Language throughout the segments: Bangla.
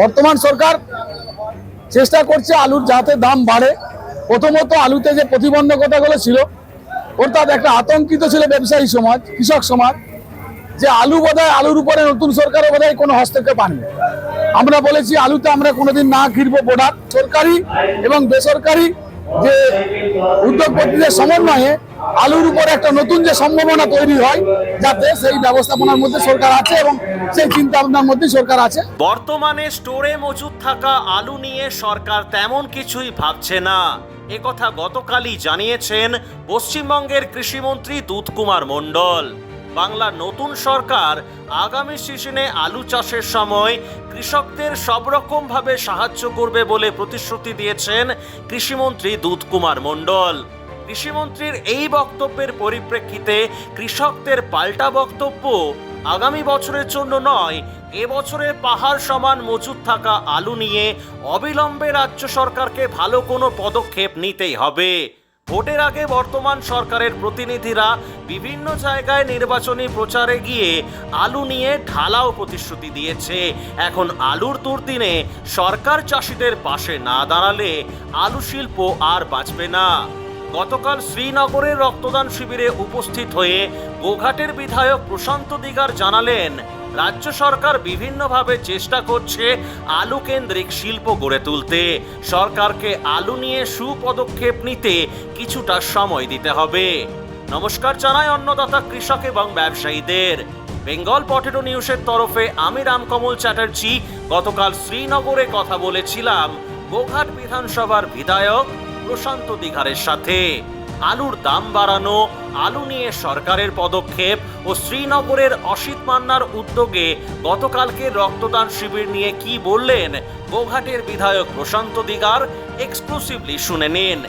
বর্তমান সরকার চেষ্টা করছে আলুর যাতে দাম বাড়ে। প্রথমত আলুতে যে প্রতিবন্ধকতাগুলো ছিল, অর্থাৎ একটা আতঙ্কিত ছিল ব্যবসায়ী সমাজ, কৃষক সমাজ, যে আলু বোধহয় আলুর উপরে নতুন সরকারও বোধহয় কোনো হস্তক্ষেপ আনবে। আমরা বলেছি আলুতে আমরা কোনোদিন না ঘিরবো প্রোডাক্ট। সরকারি এবং বেসরকারি যে উদ্যোগপতিদের সমন্বয়ে আলুর উপর একটা নতুন যে সম্ভাবনা তৈরি হয়, যাতে সেই ব্যবস্থাপনার মধ্যে সরকার আছে এবং সেই চিন্তা ভাবনার মধ্যে সরকার আছে। বর্তমানে স্টোরে মজুদ থাকা আলু নিয়ে সরকার তেমন কিছুই ভাবছে না, একথা গতকালই জানিয়েছেন পশ্চিমবঙ্গের কৃষিমন্ত্রী দুধকুমার মণ্ডল। বাংলার নতুন সরকার আগামী সিজনে আলু চাষের সময় কৃষকদের সব রকম ভাবে সাহায্য করবে বলে প্রতিশ্রুতি দিয়েছেন কৃষিমন্ত্রী দুধকুমার মণ্ডল। কৃষিমন্ত্রীর এই বক্তব্যের পরিপ্রেক্ষিতে কৃষকদের পাল্টা বক্তব্য, আগামী বছরের জন্য নয়, এবছরে পাহাড় সমান মজুদ থাকা আলু নিয়ে অবিলম্বে রাজ্য সরকারকে ভালো কোনো পদক্ষেপ নিতেই হবে। ভোটের আগে বর্তমান সরকারের প্রতিনিধিরা বিভিন্ন জায়গায় নির্বাচনী প্রচারে গিয়ে আলু নিয়ে ঢালাও প্রতিশ্রুতি দিয়েছে। এখন আলুর দুর্দিনে সরকার চাষিদের পাশে না দাঁড়ালে আলু শিল্প আর বাঁচবে না। গতকাল শ্রীনগরের রক্তদান শিবিরে উপস্থিত হয়ে গোঘাটের বিধায়ক প্রশান্ত দিগার জানালেন, রাজ্য সরকার বিভিন্নভাবে চেষ্টা করছে আলু কেন্দ্রিক শিল্প গড়ে তুলতে। সরকারকে আলু নিয়ে সুপদক্ষেপ নিতে কিছুটা সময় দিতে হবে। নমস্কার জানাই অন্নদাতা কৃষক এবং ব্যবসায়ীদের। বেঙ্গল পটেটো নিউজের তরফে আমি রামকমল চ্যাটার্জি গতকাল শ্রীনগরে কথা বলেছিলাম গোঘাট বিধানসভার বিধায়ক প্রশান্ত দিগারের সাথে। আলুর দাম বাড়ানো, আলু নিয়ে সরকারের পদক্ষেপ ও শ্রীনগরের অসিত মান্নার উদ্যোগে গতকালকে রক্তদান শিবির নিয়ে কি বললেন গোঘাটের বিধায়ক প্রশান্ত দিগার, এক্সক্লুসিভলি শুনে নিন।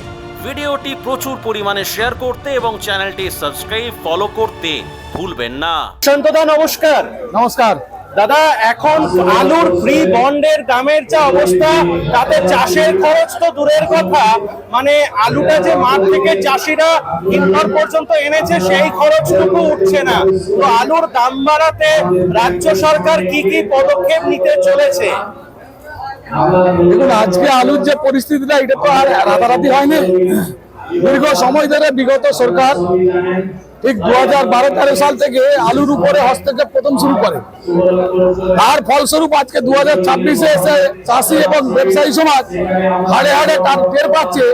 ভিডিওটি প্রচুর পরিমাণে শেয়ার করতে এবং চ্যানেলটি সাবস্ক্রাইব ফলো করতে ভুলবেন না। প্রশান্তদা নমস্কার। নমস্কার দাদা, এখন আলুর ফ্রি বন্ডের দামের যা অবস্থা, তাতে চাষের খরচ তো দূরের কথা, মানে আলুটা যে মাঠ থেকে চাষিরা ইন্দোর পর্যন্ত এনেছে সেই খরচটুকু উঠছে না। তো আলুর দাম বাড়াতে রাজ্য সরকার কি কি পদক্ষেপ নিতে চলেছে? দেখুন, আজকে আলুর যে পরিস্থিতিটা, এটা তো আর রাতারাতি হয়নি। দীর্ঘ সময় ধরে বিগত সরকার ঠিক 2012-13 সাল থেকে আলুর উপরে হস্তক্ষেপ প্রথম শুরু করে। তার ফলস্বরূপ আজকে 2026-এ এসে চাষি এবং ব্যবসায়ী সমাজ হাড়ে হাড়ে তার টের পাচ্ছে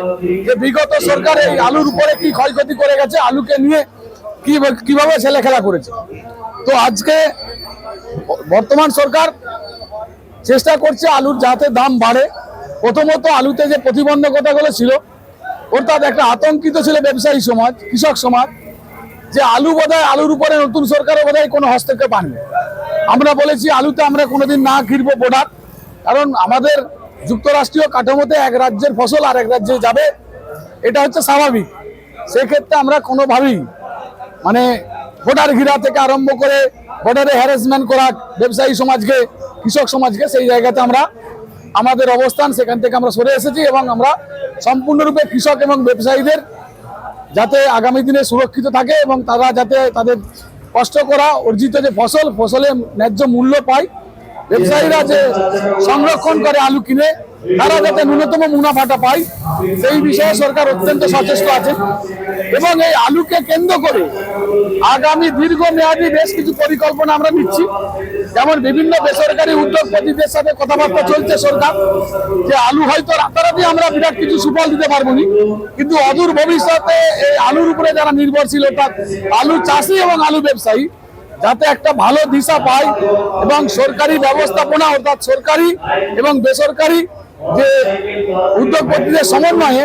যে বিগত সরকার এই আলুর উপরে কি ক্ষয়ক্ষতি করে গেছে, আলুকে নিয়ে কিভাবে ছেলে খেলা করেছে। তো আজকে বর্তমান সরকার চেষ্টা করছে আলুর যাতে দাম বাড়ে। প্রথমত আলুতে যে প্রতিবন্ধকতাগুলো ছিল, অর্থাৎ একটা আতঙ্কিত ছিল ব্যবসায়ী সমাজ, কৃষক সমাজ, যে আলু বোধহয় আলুর উপরে নতুন সরকারও বোধহয় কোনো হস্তক্ষেপ আনবে। আমরা বলেছি আলুতে আমরা কোনোদিন না ঘিরবো প্রোডাক্ট, কারণ আমাদের যুক্তরাষ্ট্রীয় কাঠামোতে এক রাজ্যের ফসল আর এক রাজ্যে যাবে, এটা হচ্ছে স্বাভাবিক। সেক্ষেত্রে আমরা কোনোভাবেই মানে ভোটার ঘিরা থেকে আরম্ভ করে ভোটারে হ্যারাসমেন্ট করা ব্যবসায়ী সমাজকে, কৃষক সমাজকে, সেই জায়গাতে আমরা আমাদের অবস্থান সেখান থেকে আমরা সরে এসেছি এবং আমরা সম্পূর্ণরূপে কৃষক এবং ব্যবসায়ীদের যাতে আগামী দিনে সুরক্ষিত থাকে এবং তারা যাতে তাদের কষ্ট করা অর্জিত যে ফসলের ন্যায্য মূল্য পায়, ব্যবসায়ীরা যে সংরক্ষণ করে আলু কিনে তারা যাতে ন্যূনতম মুনাফাটা পায়, সেই বিষয়ে সরকার অত্যন্ত সচেষ্ট আছে। এবং এই আলুকে কেন্দ্র করে আগামী দীর্ঘমেয়াদী বেশ কিছু পরিকল্পনা আমরা নিচ্ছি। যেমন বিভিন্ন বেসরকারি উদ্যোগপতিদের সাথে কথাবার্তা চলছে সরকার, যে আলু হয়তো রাতারাতি আমরা বিরাট কিছু সুফল দিতে পারবো না, কিন্তু অদূর ভবিষ্যতে এই আলুর উপরে যারা নির্ভরশীল, অর্থাৎ আলু চাষি এবং আলু ব্যবসায়ী, যাতে একটা ভালো দিশা পায় এবং সরকারি ব্যবস্থাপনা, অর্থাৎ সরকারি এবং বেসরকারি যে উদ্যোগপতিদের সমন্বয়ে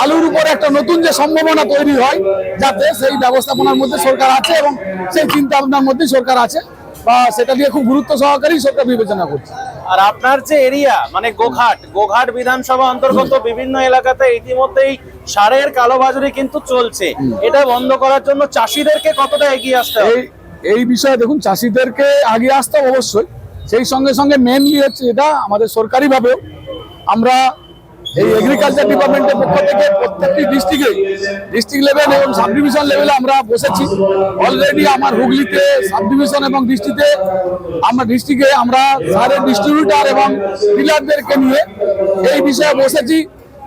আলুর উপরে একটা নতুন যে সম্ভাবনা তৈরি হয়, যাতে সেই ব্যবস্থাপনার মধ্যে সরকার আছে এবং সেই চিন্তা ভাবনার মধ্যে সরকার আছে, বা সেটা দিয়ে খুব গুরুত্ব সহকারে সরকার বিবেচনা করছে। আর আপনার যে এরিয়া, মানে গোঘাট বিধানসভা অন্তর্গত বিভিন্ন এলাকাতে ইতিমধ্যেই সারের কালোবাজারি কিন্তু চলছে। এটা বন্ধ করার জন্য চাষিদেরকে কতটা এগিয়ে আসতে হবে? এই বিষয়ে দেখুন, চাষিদেরকে এগিয়ে আসতে অবশ্যই, সেই সঙ্গে সঙ্গে মেনলি হচ্ছে এটা আমাদের সরকারিভাবেও আমরা এই এগ্রিকালচার ডিপার্টমেন্টের পক্ষ থেকে প্রত্যেকটি ডিস্ট্রিক্ট লেভেল এবং সাব ডিভিশন লেভেলে আমরা বসেছি। অলরেডি আমার হুগলিতে সাব ডিভিশন এবং ডিস্ট্রিক্টে আমরা সারের ডিস্ট্রিবিউটার এবং ডিলারদেরকে নিয়ে এই বিষয়ে বসেছি।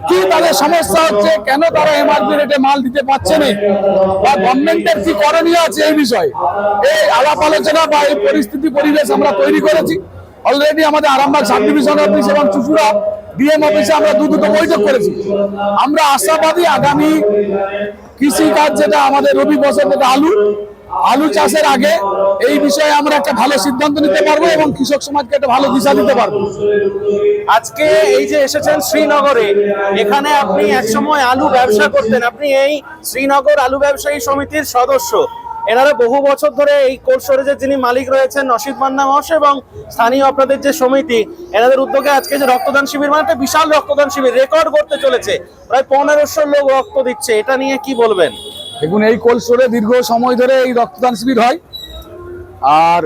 কি তাদের সমস্যা হচ্ছে, কেন তারা এমআরপি রেটে মাল দিতে পারছে না, বা গভর্নমেন্টের কি করণীয় আছে এই বিষয়ে এই আলাপ আলোচনা বা এই পরিবেশ আমরা তৈরি করেছি। অলরেডি আমাদের আরামবাগ সাব ডিভিশন অফিস এবং চুচুড়া ডিএম অফিসে আমরা দুটো বৈঠক করেছি। আমরা আশাবাদী আগামী কৃষি কাজ যেটা আমাদের রবি ফসল যেটা আলু চাষের আগে এই বিষয়ে আমরা একটা ভালো সিদ্ধান্ত নিতে পারবো এবং কৃষক সমাজকে একটা ভালো দিশা দিতে পারবো। আজকে এই যে এসেছেন শ্রীনগরে, এখানে আপনি একসময় আলু ব্যবসা করতেন, আপনি এই শ্রীনগর আলু ব্যবসায়ী সমিতির সদস্য। এনারা বহু বছর ধরে এই কোল্ড স্টোরেজের যিনি মালিক রয়েছেন নসিদ মান্না মহাশয় এবং স্থানীয় আপনাদের যে সমিতি, এনাদের উদ্যোগে আজকে যে রক্তদান শিবির, মানে একটা বিশাল রক্তদান শিবির রেকর্ড করতে চলেছে, প্রায় 1500 লোক রক্ত দিচ্ছে, এটা নিয়ে কি বলবেন? দেখুন, এই কোল্ড স্টোরে দীর্ঘ সময় ধরে এই রক্তদান শিবির হয়, আর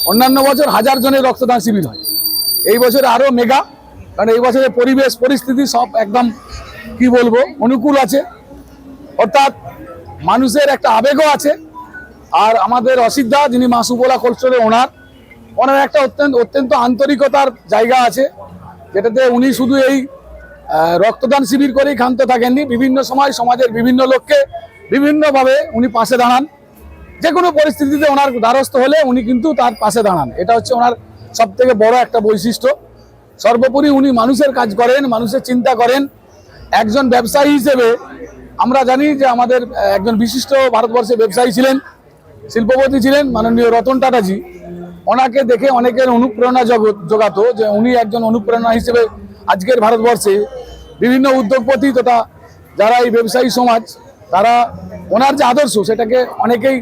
অন্যান্য বছর 1000 জনের রক্তদান শিবির হয়। এই বছরে আরো মেগা, কারণ এই বছরে পরিবেশ পরিস্থিতি সব একদম কি বলবো অনুকূল আছে, অর্থাৎ মানুষের একটা আবেগও আছে। আর আমাদের অসিদ্ধা যিনি মাসুবোলা কোল্ড স্টোরের ওনার একটা অত্যন্ত আন্তরিকতার জায়গা আছে, যেটাতে উনি শুধু এই রক্তদান শিবির করেই ক্ষান্ত থাকেননি, বিভিন্ন সময় সমাজের বিভিন্ন লোককে বিভিন্নভাবে উনি পাশে দাঁড়ান। যে কোনো পরিস্থিতিতে ওনার দ্বারস্থ হলে উনি কিন্তু তার পাশে দাঁড়ান, এটা হচ্ছে ওনার সব থেকে বড় একটা বৈশিষ্ট্য। সর্বোপরি উনি মানুষের কাজ করেন, মানুষের চিন্তা করেন। একজন ব্যবসায়ী হিসেবে আমরা জানি যে আমাদের একজন বিশিষ্ট ভারতবর্ষে ব্যবসায়ী ছিলেন, শিল্পপতি ছিলেন মাননীয় রতন টাটাজি। ওনাকে দেখে অনেকের অনুপ্রেরণা জোগাতো, যে উনি একজন অনুপ্রেরণা হিসেবে আজকের ভারতবর্ষে বিভিন্ন উদ্যোগপতি তথা যারা এই ব্যবসায়ী সমাজ, তারা ওনার যে আদর্শ সেটাকে অনেকেই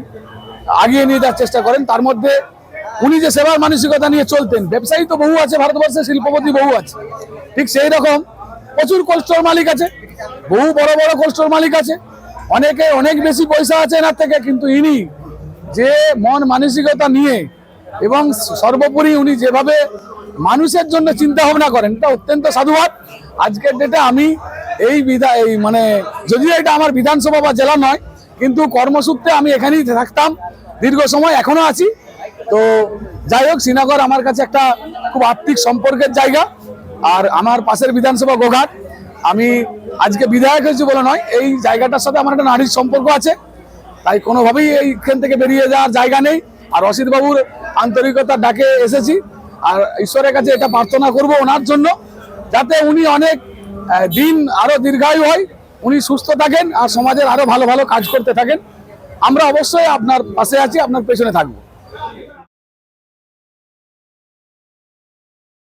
আগিয়ে নিয়ে যাওয়ার চেষ্টা করেন। তার মধ্যে উনি যে সেবার মানসিকতা নিয়ে চলতেন, ব্যবসায়ী তো বহু আছে ভারতবর্ষে, শিল্পপতি বহু আছে, ঠিক সেই রকম প্রচুর কোল্ড স্টোর মালিক আছে, বহু বড় বড় কোল্ড স্টোর মালিক আছে, অনেকে অনেক বেশি পয়সা আছে এনার থেকে, কিন্তু ইনি যে মন মানসিকতা নিয়ে এবং সর্বোপরি উনি যেভাবে মানুষের জন্য চিন্তা ভাবনা করেন, এটা অত্যন্ত সাধুবাদ। আজকের ডেটে আমি মানে যদিও এটা আমার বিধানসভা বা জেলা নয়, কিন্তু কর্মসূত্রে আমি এখানেই থাকতাম দীর্ঘ সময়, এখনো আছি। তো যাই হোক, শ্রীনগর আমার কাছে একটা খুব আত্মিক সম্পর্কের জায়গা। আর আমার পাশের বিধানসভা গোঘাট, আমি আজকে বিধায়ক হয়েছি বলে নয়, এই জায়গাটার সাথে আমার একটা নারীর সম্পর্ক আছে, তাই কোনোভাবেই এইখান থেকে বেরিয়ে যাওয়ার জায়গা নেই। আর অসিত বাবুর আন্তরিকতার ডাকে এসেছি, আর ঈশ্বরের কাছে এটা প্রার্থনা করব ওনার জন্য, যাতে উনি অনেক দিন আরো দীর্ঘায়ু হয়, উনি সুস্থ থাকেন আর সমাজের আরো ভালো ভালো কাজ করতে থাকেন। আমরা অবশ্যই আপনার পাশে আছি, আপনার পেছনে থাকবো।